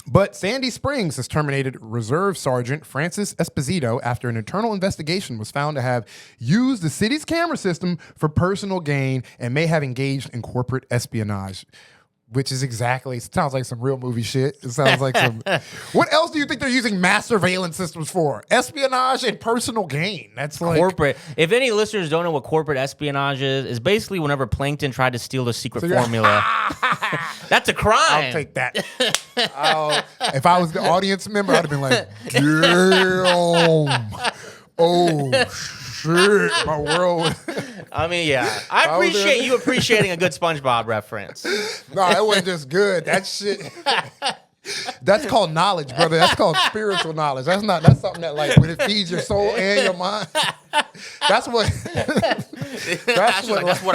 But Sandy Springs has terminated Reserve Sergeant Francis Esposito after an internal investigation was found to have used the city's camera system for personal gain and may have engaged in corporate espionage. Which is exactly, it sounds like some real movie shit. It sounds like some. What else do you think they're using mass surveillance systems for? Espionage and personal gain. That's like. Corporate. If any listeners don't know what corporate espionage is basically whenever Plankton tried to steal the secret formula. That's a crime. I'll take that. If I was the audience member, I'd have been like, damn. Oh, shit. My world. I mean, yeah. I appreciate you appreciating a good SpongeBob reference. No, that wasn't just good. That shit. That's called knowledge, brother. That's called spiritual knowledge. That's something that like when it feeds your soul and your mind. That's what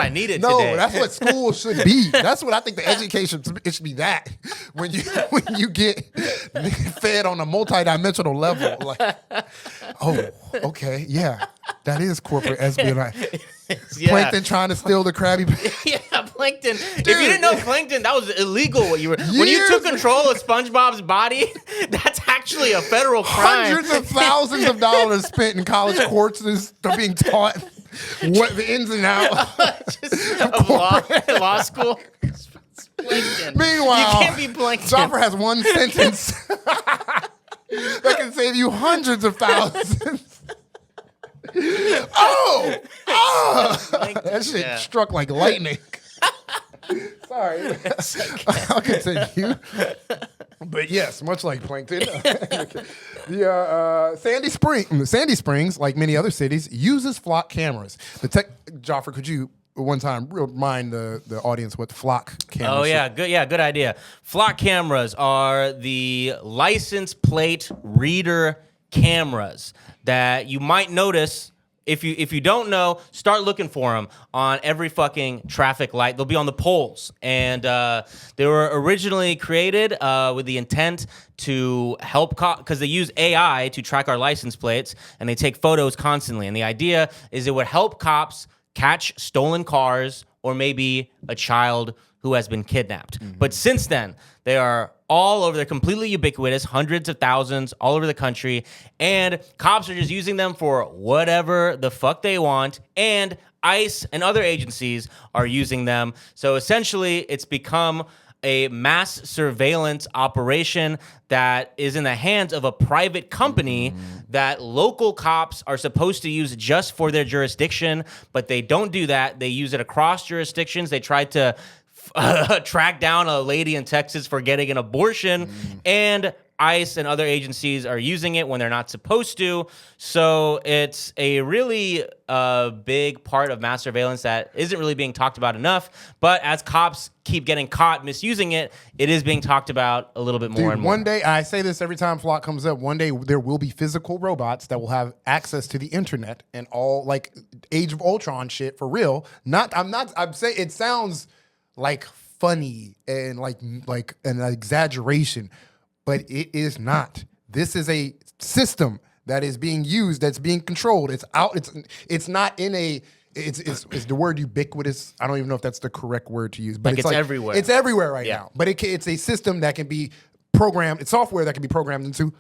I needed no, today. that's what school should be. That's what I think the education it should be. That when you get fed on a multidimensional level, like, oh, okay, yeah, that is corporate espionage. Yeah. Plankton trying to steal the Krabby Patty. Yeah, Plankton. Dude. If you didn't know Plankton, that was illegal. What you were when you took control of SpongeBob's body. That's actually a federal crime. Hundreds of thousands of dollars spent in college courses are being taught what the ins and outs of law school. Plankton. Meanwhile, you can't be Plankton. Chopper has one sentence that can save you hundreds of thousands. That shit struck like lightning. Sorry. I'll continue. But yes, much like Plankton. Sandy Springs, like many other cities, uses flock cameras. Joffrey, could you one time remind the audience what the flock cameras Oh, yeah. Good idea. Flock cameras are the license plate reader cameras that you might notice. If you don't know, start looking for them on every fucking traffic light. They'll be on the poles. And they were originally created with the intent to help because they use AI to track our license plates, and they take photos constantly. And the idea is it would help cops catch stolen cars or maybe a child who has been kidnapped. Mm-hmm. But since then, they are all over. They're completely ubiquitous, hundreds of thousands all over the country. And cops are just using them for whatever the fuck they want. And ICE and other agencies are using them. So essentially, it's become a mass surveillance operation that is in the hands of a private company that local cops are supposed to use just for their jurisdiction, but they don't do that. They use it across jurisdictions. They tried to track down a lady in Texas for getting an abortion, and ICE and other agencies are using it when they're not supposed to. So it's a really big part of mass surveillance that isn't really being talked about enough. But as cops keep getting caught misusing it, it is being talked about a little bit more and more. One day, I say this every time Flock comes up, one day there will be physical robots that will have access to the internet and all like Age of Ultron shit for real. I'm saying it sounds like funny and like an exaggeration, but it is not. This is a system that is being used, that's being controlled. It's out. It's not in a. It's the word ubiquitous. I don't even know if that's the correct word to use, but it's everywhere. It's everywhere right now. But it's a system that can be programmed. It's software that can be programmed into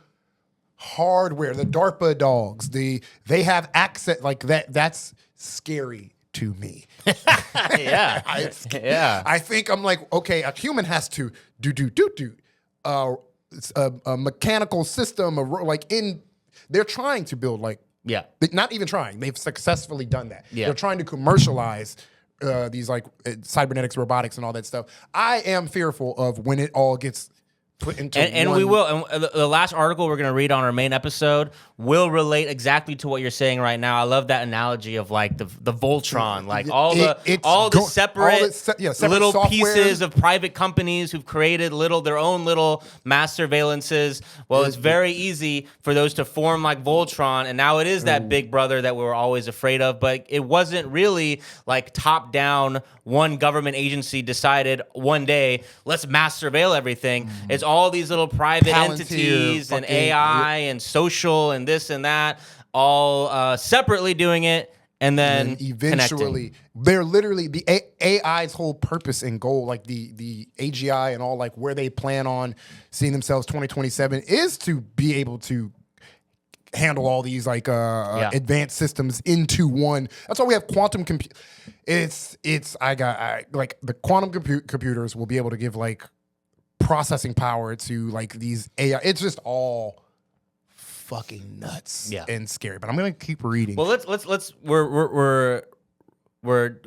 hardware. The DARPA dogs. They have access like that. That's scary to me. Yeah. I think I'm like, okay, a human has to do a mechanical system, they're trying to build not even trying, they've successfully done that. Yeah. They're trying to commercialize these cybernetics, robotics, and all that stuff. I am fearful of when it all gets put into and we will. And the last article we're going to read on our main episode will relate exactly to what you're saying right now. I love that analogy of like the Voltron, like all the separate little software. Pieces of private companies who've created their own little mass surveillances. Well, it's very easy for those to form like Voltron, and now it is that big brother that we were always afraid of. But it wasn't really like top down. One government agency decided one day, let's mass surveil everything. It's all these little private entities and AI and social and this and that, all separately doing it. and then eventually they're literally the AI's whole purpose and goal, like the AGI and all, like where they plan on seeing themselves 2027 is to be able to handle all these like advanced systems into one. That's why we have quantum compute. Like the quantum computers will be able to give like processing power to like these AI. It's just all fucking nuts and scary. But I'm gonna keep reading. Well, let's we're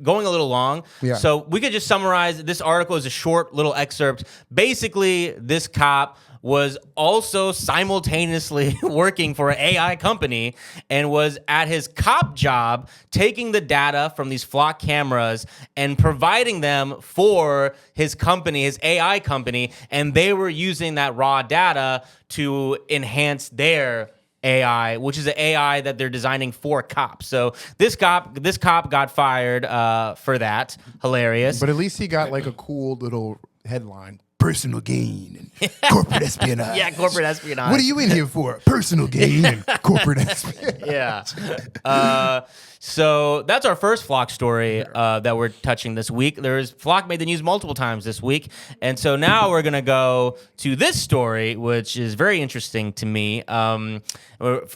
going a little long. Yeah. So we could just summarize. This article is a short little excerpt. Basically, this cop was also simultaneously working for an AI company and was at his cop job taking the data from these flock cameras and providing them for his company, his AI company, and they were using that raw data to enhance their AI, which is an AI that they're designing for cops. So this cop got fired for that. Hilarious. But at least he got like a cool little headline. Personal gain and corporate espionage. Yeah, corporate espionage. What are you in here for? Personal gain and corporate espionage. Yeah. So that's our first Flock story that we're touching this week. Flock made the news multiple times this week. And so now we're going to go to this story, which is very interesting to me.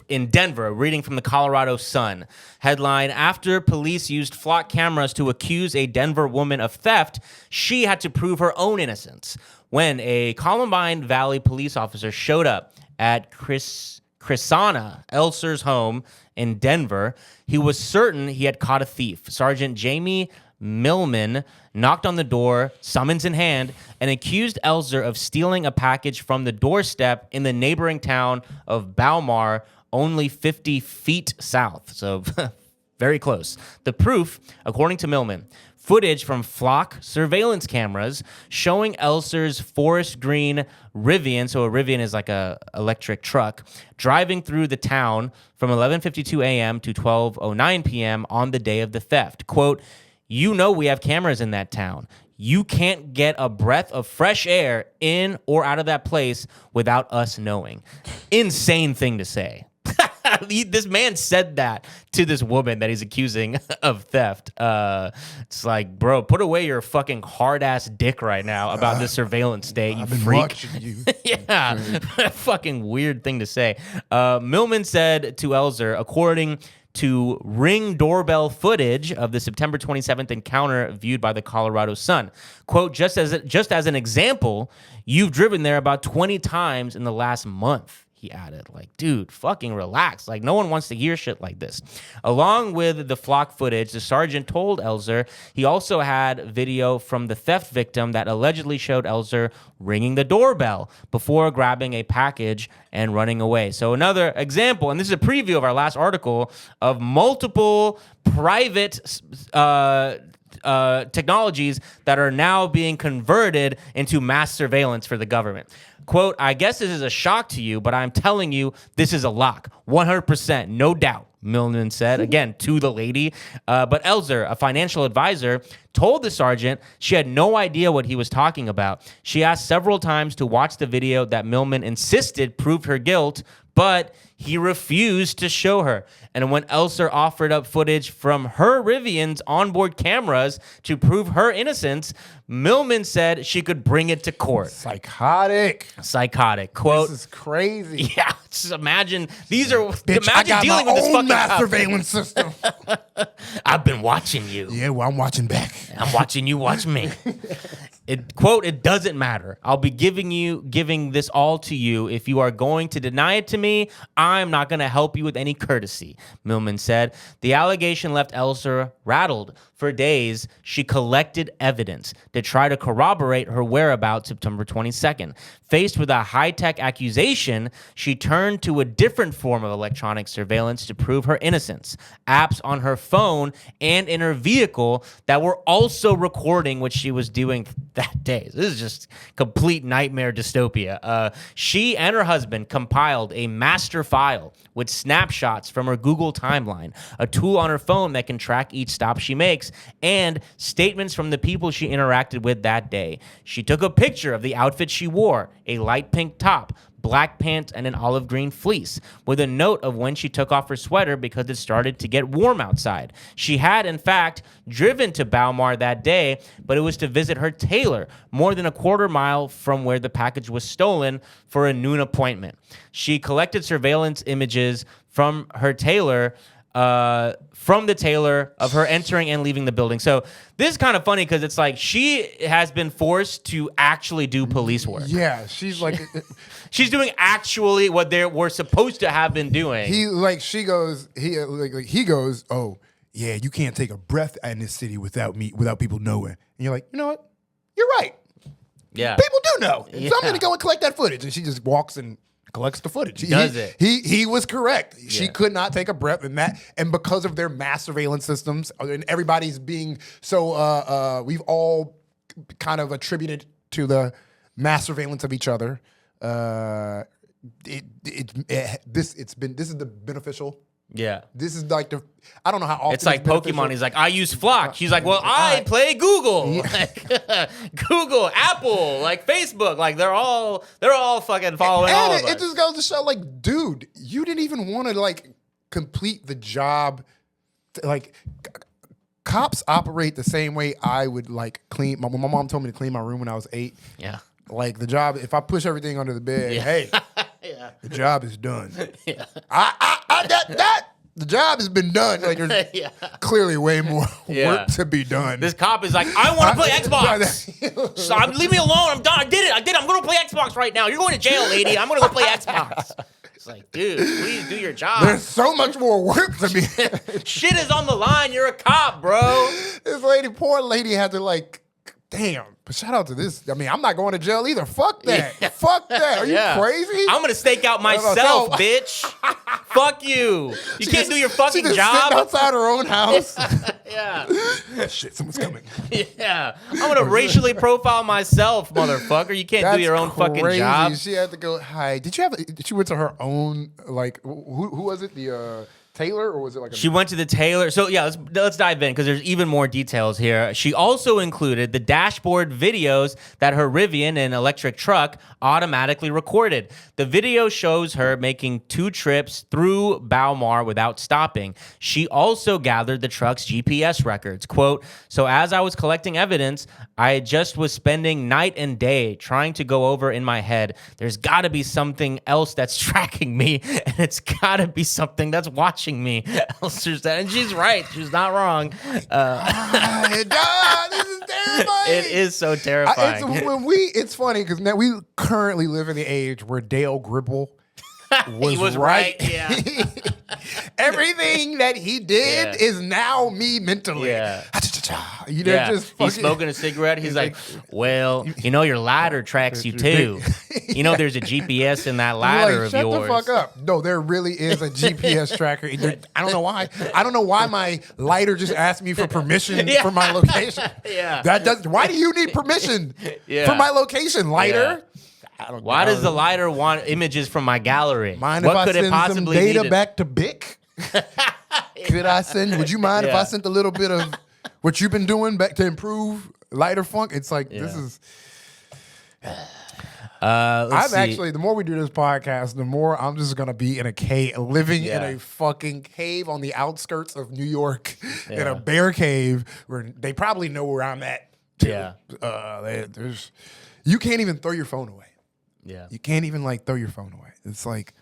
In Denver, reading from the Colorado Sun. Headline, after police used Flock cameras to accuse a Denver woman of theft, she had to prove her own innocence. When a Columbine Valley police officer showed up at Chrisana Elser's home in Denver, he was certain he had caught a thief. Sergeant Jamie Millman knocked on the door, summons in hand, and accused Elser of stealing a package from the doorstep in the neighboring town of Balmar, only 50 feet south. So very close. The proof, according to Millman, footage from Flock surveillance cameras showing Elser's forest green Rivian, so a Rivian is like a electric truck, driving through the town from 11:52 a.m. to 12:09 p.m. on the day of the theft. Quote, "You know we have cameras in that town. You can't get a breath of fresh air in or out of that place without us knowing." Insane thing to say. This man said that to this woman that he's accusing of theft. It's like, bro, put away your fucking hard-ass dick right now about this surveillance state, you freak. Watching you. Yeah, fucking weird thing to say. Millman said to Elser, according to Ring doorbell footage of the September 27th encounter viewed by the Colorado Sun. Quote, just as an example, you've driven there about 20 times in the last month. He added, like, dude, fucking relax. Like, no one wants to hear shit like this. Along with the Flock footage, the sergeant told Elser he also had video from the theft victim that allegedly showed Elser ringing the doorbell before grabbing a package and running away. So another example, and this is a preview of our last article, of multiple private technologies that are now being converted into mass surveillance for the government. Quote, "I guess this is a shock to you, but I'm telling you, this is a lock. 100%, no doubt," Millman said, again, to the lady. But Elser, a financial advisor, told the sergeant she had no idea what he was talking about. She asked several times to watch the video that Millman insisted proved her guilt, but he refused to show her. And when Elser offered up footage from her Rivian's onboard cameras to prove her innocence, Millman said she could bring it to court. Psychotic. Quote, "This is crazy." Yeah, just imagine these are. Bitch, imagine I got dealing my with this own fucking mass cop. surveillance system. I've been watching you. Yeah, well, I'm watching back. I'm watching you watch me. It doesn't matter. I'll be giving this all to you. If you are going to deny it to me, I'm not going to help you with any courtesy, Millman said. The allegation left Elser rattled. For days, she collected evidence to try to corroborate her whereabouts September 22nd. Faced with a high-tech accusation, she turned to a different form of electronic surveillance to prove her innocence. Apps on her phone and in her vehicle that were also recording what she was doing that day. This is just complete nightmare dystopia. She and her husband compiled a master file with snapshots from her Google timeline, a tool on her phone that can track each stop she makes, and statements from the people she interacted with that day. She took a picture of the outfit she wore, a light pink top, black pants, and an olive green fleece, with a note of when she took off her sweater because it started to get warm outside. She had, in fact, driven to Balmar that day, but it was to visit her tailor, more than a quarter mile from where the package was stolen, for a noon appointment. She collected surveillance images from her tailor, from the tailor, of her entering and leaving the building. So this is kind of funny because it's like she has been forced to actually do police work. Yeah, she's like, She's doing actually what they were supposed to have been doing. he goes, oh yeah, you can't take a breath in this city without people knowing. And you're like, you know what? You're right. Yeah, People do know. So Yeah. I'm gonna go and collect that footage. And she just walks and collects the footage. He was correct. She Yeah. could not take a breath, and because of their mass surveillance systems, and everybody's being so we've all kind of attributed to the mass surveillance of each other. This is the beneficial. Yeah. This is like I don't know how often It's like beneficial. Pokemon. He's like, I use Flock. She's like, well, I play Google. Like, Google, Apple, like Facebook. Like they're all fucking following all of us. It just goes to show, like, dude, you didn't even want to like complete the job. Like, cops operate the same way I would like clean. My mom told me to clean my room when I was 8. Yeah. Like the job, if I push everything under the bed, hey, Yeah. the job is done. Yeah. The job has been done. Like there's Yeah. clearly way more Yeah. work to be done. This cop is like, I want to play Xbox. So leave me alone. I'm done. I did it. I'm going to play Xbox right now. You're going to jail, lady. I'm going to go play Xbox. It's like, dude, please do your job. There's so much more work to be. Shit is on the line. You're a cop, bro. This poor lady had to like, damn. But shout out to this. I mean, I'm not going to jail either. Fuck that. Yeah. Fuck that. Are you Yeah. crazy? I'm gonna stake out myself, bitch. Fuck you. You can't do your fucking She just job. sitting outside her own house. Yeah. Shit, someone's coming. Yeah. I'm gonna racially profile myself, motherfucker. You can't do your own fucking job. She had to go. Hi. She went to her own, like, who was it? The Taylor, or was it like She went to the tailor. So yeah, let's dive in because there's even more details here. She also included the dashboard videos that her Rivian, an electric truck, automatically recorded. The video shows her making 2 trips through Balmar without stopping. She also gathered the truck's GPS records. Quote, so as I was collecting evidence, I just was spending night and day trying to go over in my head, there's got to be something else that's tracking me, and it's got to be something that's watching me. And she's right. She's not wrong. this is terrifying. It is so terrifying. It's funny because now we currently live in the age where Dale Gribble was right. Yeah. Everything that he did Yeah. is now me mentally. Yeah. You know, Yeah. just He's fucking, smoking a cigarette. He's like, well, you know, your ladder tracks you too. You know, there's a GPS in that ladder of shut yours. the fuck up. No, there really is a GPS tracker. I don't know why. I don't know why my lighter just asked me for permission Yeah. for my location. Yeah. Why do you need permission Yeah. for my location, lighter? Yeah. Why does the lighter want images from my gallery? Mind what if I could send it possibly some data need? back to Bic? Could I send? Would you mind if I Yeah. sent a little bit of what you've been doing back to improve lighter funk? It's like this is. Let's see. Actually, the more we do this podcast, the more I'm just gonna be in a cave, living in Yeah. a fucking cave on the outskirts of New York, in Yeah. a bear cave where they probably know where I'm at. Too. Yeah. You can't even throw your phone away. Yeah. You can't even like throw your phone away. It's like.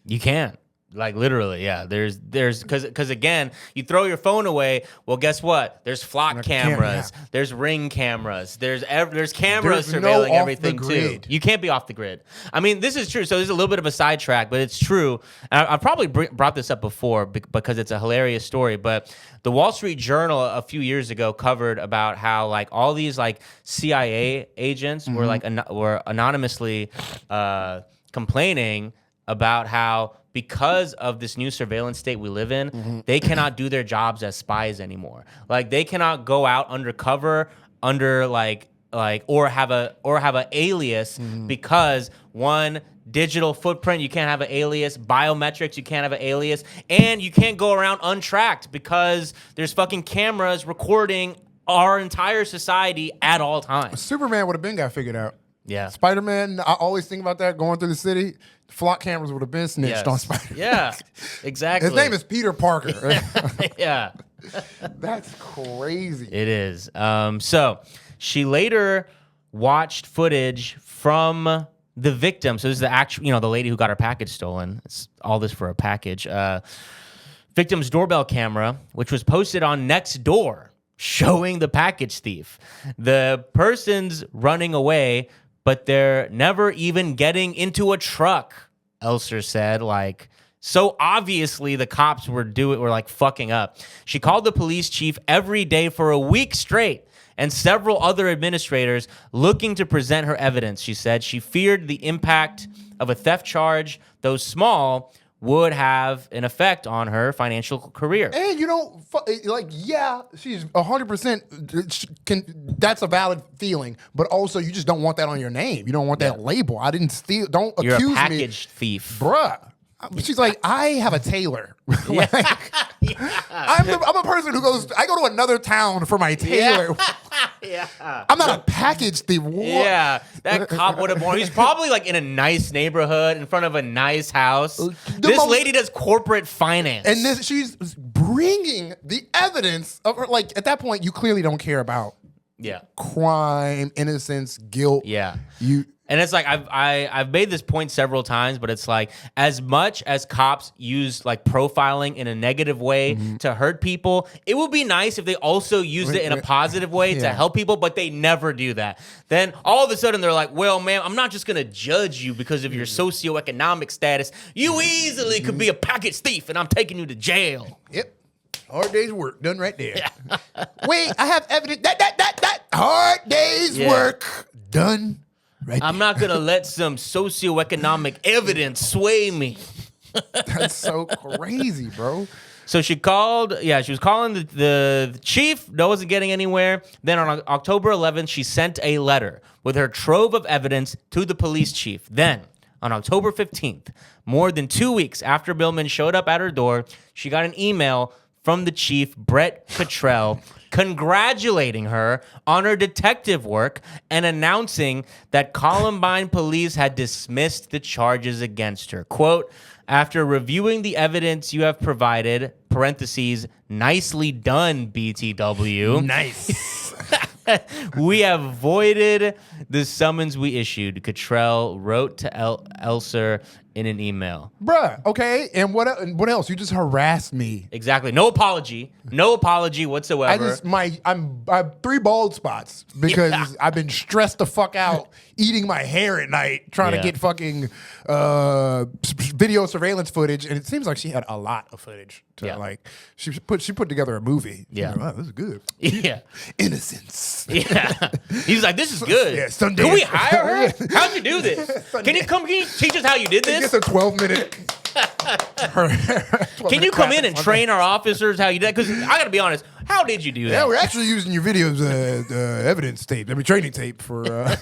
You can't. Like literally, yeah. There's because again, you throw your phone away. Well, guess what? There's flock cameras. There's ring cameras. There's cameras There's no surveilling off everything the too. grid. You can't be off the grid. I mean, this is true. So this is a little bit of a sidetrack, but it's true. And I've probably brought this up before because it's a hilarious story. But the Wall Street Journal a few years ago covered about how like all these like CIA agents were like were anonymously complaining about how because of this new surveillance state we live in, they cannot do their jobs as spies anymore. Like they cannot go out undercover under like or have a alias because one, digital footprint, you can't have an alias, biometrics, you can't have an alias, and you can't go around untracked because there's fucking cameras recording our entire society at all times. Superman would have been got figured out. Yeah. Spider-Man, I always think about that going through the city. Flock cameras would have been snitched on Spider-Man. Yeah, exactly. His name is Peter Parker. Yeah. That's crazy. It is. So she later watched footage from the victim. So this is the actual, the lady who got her package stolen. It's all this for a package. Victim's doorbell camera, which was posted on Nextdoor, showing the package thief. The person's running away, but they're never even getting into a truck, Elser said. So obviously the cops were fucking up. She called the police chief every day for a week straight and several other administrators looking to present her evidence. She said she feared the impact of a theft charge, though small, would have an effect on her financial career. And she's 100%. That's a valid feeling, but also you just don't want that on your name. You don't want that label. I didn't steal. Don't You're accuse a package thief, bruh. She's like, I have a tailor. I'm a person who I go to another town for my tailor. Yeah. I'm not a package thief. What? Yeah, that cop would have born. He's probably in a nice neighborhood in front of a nice house. This lady does corporate finance. And she's bringing the evidence of her. At that point, you clearly don't care about crime, innocence, guilt. Yeah. And it's I've made this point several times, but it's as much as cops use profiling in a negative way to hurt people, it would be nice if they also used it in a positive way to help people, but they never do that. Then all of a sudden they're like, well, ma'am, I'm not just going to judge you because of your socioeconomic status. You easily could be a package thief and I'm taking you to jail. Yep. Hard day's work done right there. Wait, I have evidence. That hard day's work done. Right I'm not going to let some socioeconomic evidence sway me. That's so crazy, bro. So she called, she was calling the chief. No, wasn't getting anywhere. Then on October 11th, she sent a letter with her trove of evidence to the police chief. Then on October 15th, more than 2 weeks after Billman showed up at her door, she got an email from the chief, Brett Cottrell, congratulating her on her detective work and announcing that Columbine police had dismissed the charges against her. Quote, after reviewing the evidence you have provided, parentheses, nicely done, BTW. Nice. We have voided the summons we issued, Cottrell wrote to Elser in an email. Bruh, okay, and what else? You just harassed me. Exactly. No apology whatsoever. I have 3 bald spots because I've been stressed the fuck out eating my hair at night trying to get fucking video surveillance footage, and it seems like she had a lot of footage to she put together a movie. Yeah. Wow, this is good. Yeah. Innocence. Yeah. He was like, this is good. Yeah, Sunday. Can we hire her? How'd you do this? Can you teach us how you did this? It's a 12-minute. Can you come in and train our officers how you did? Because I got to be honest, how did you do that? Yeah, we're actually using your videos, evidence tape, training tape for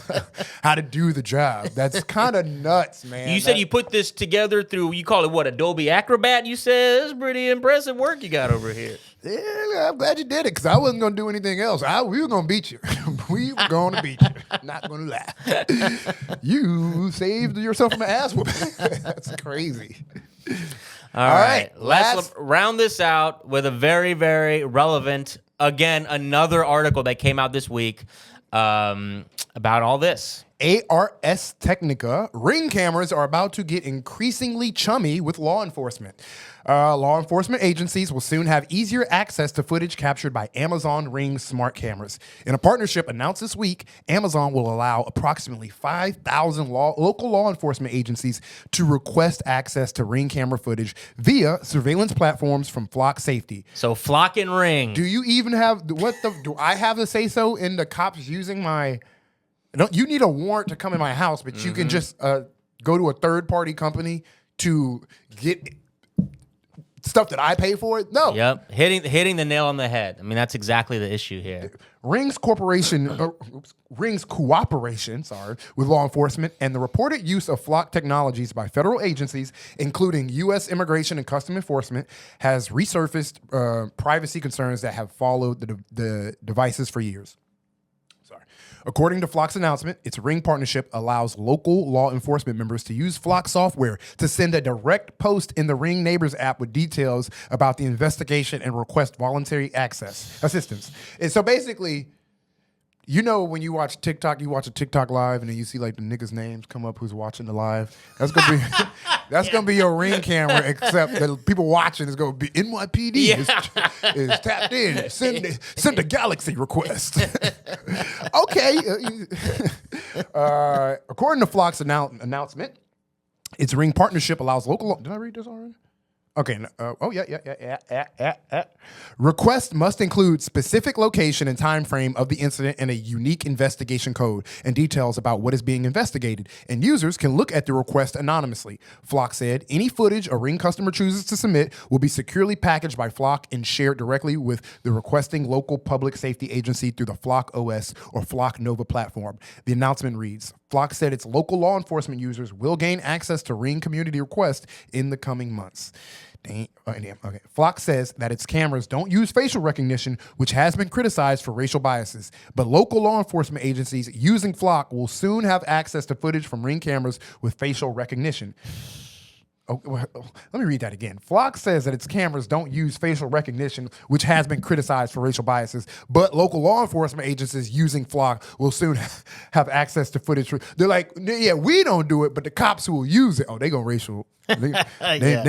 how to do the job. That's kind of nuts, man. You said you put this together through, you call it what, Adobe Acrobat? You said it's pretty impressive work you got over here. Yeah, I'm glad you did it because I wasn't going to do anything else. We were going to beat you. We were going to beat you. Not going to lie. You saved yourself from an ass whooping. That's crazy. All right. Let's round this out with a very, very relevant, again, another article that came out this week about all this. Ars Technica, Ring cameras are about to get increasingly chummy with law enforcement. Law enforcement agencies will soon have easier access to footage captured by Amazon Ring smart cameras. In a partnership announced this week, Amazon will allow approximately 5,000 local law enforcement agencies to request access to Ring camera footage via surveillance platforms from Flock Safety. So Flock and Ring. Do you even have, do I have to say so in the cops using my... You need a warrant to come in my house, but you can just go to a third-party company to get stuff that I pay for. No. Yep. Hitting the nail on the head. I mean, that's exactly the issue here. Rings cooperation with law enforcement and the reported use of Flock technologies by federal agencies, including U.S. Immigration and Customs Enforcement, has resurfaced privacy concerns that have followed the devices for years. According to Flock's announcement, its Ring partnership allows local law enforcement members to use Flock software to send a direct post in the Ring Neighbors app with details about the investigation and request voluntary assistance. And so basically, you know, when you watch TikTok, you watch a TikTok live, and then you see like the niggas' names come up who's watching the live. That's gonna be gonna be your Ring camera, except the people watching is gonna be NYPD is tapped in. Send a Galaxy request. Okay. According to Flock's announcement, its Ring partnership allows local. Did I read this already? Okay. Request must include specific location and time frame of the incident and a unique investigation code and details about what is being investigated. And users can look at the request anonymously. Flock said any footage a Ring customer chooses to submit will be securely packaged by Flock and shared directly with the requesting local public safety agency through the Flock OS or Flock Nova platform. The announcement reads, Flock said its local law enforcement users will gain access to Ring community requests in the coming months. Okay. Flock says that its cameras don't use facial recognition, which has been criticized for racial biases. But local law enforcement agencies using Flock will soon have access to footage from Ring cameras with facial recognition. Let me read that again. Flock says that its cameras don't use facial recognition, which has been criticized for racial biases, but local law enforcement agencies using Flock will soon have access to footage. They're like, yeah, we don't do it, but the cops who will use it, they gonna racial. They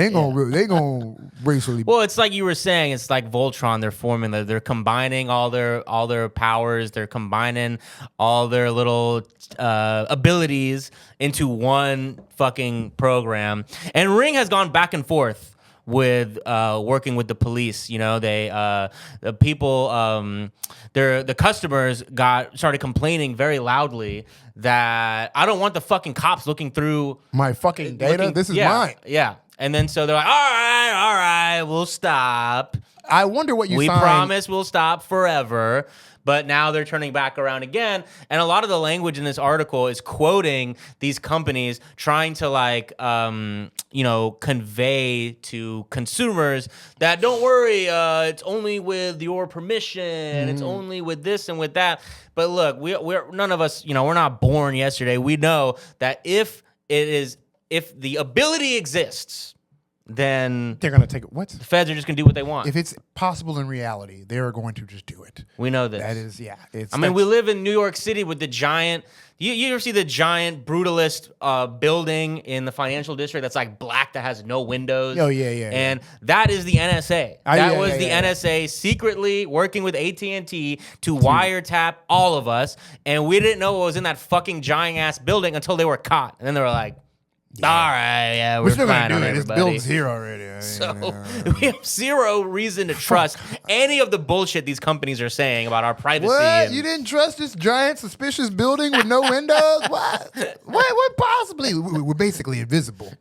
gonna racially. Well, it's like you were saying. It's like Voltron. They're forming. They're combining all their powers. They're combining all their little abilities into one fucking program. And Ring has gone back and forth with working with the police. You know, the customers started complaining very loudly that I don't want the fucking cops looking through my fucking data. This is mine. Yeah. And then so they're like, all right, we'll stop. I wonder what We promise we'll stop forever. But now they're turning back around again. And a lot of the language in this article is quoting these companies trying to convey to consumers that don't worry, it's only with your permission. It's only with this and with that. But look, we're none of us, we're not born yesterday. We know that if the ability exists, then they're gonna take it. What? The feds are just gonna do what they want. If it's possible in reality, they're going to just do it. We know this. That is, yeah. We live in New York City with the giant. You ever see the giant brutalist building in the financial district that's like black that has no windows? Oh yeah. And that is the NSA. That was the NSA secretly working with AT&T to wiretap all of us, and we didn't know what was in that fucking giant ass building until they were caught, and then they were like, all right, we're still fine gonna on do it. everybody. This build's here already. So we have zero reason to trust any of the bullshit these companies are saying about our privacy. What? You didn't trust this giant suspicious building with no windows? What possibly? We're basically invisible.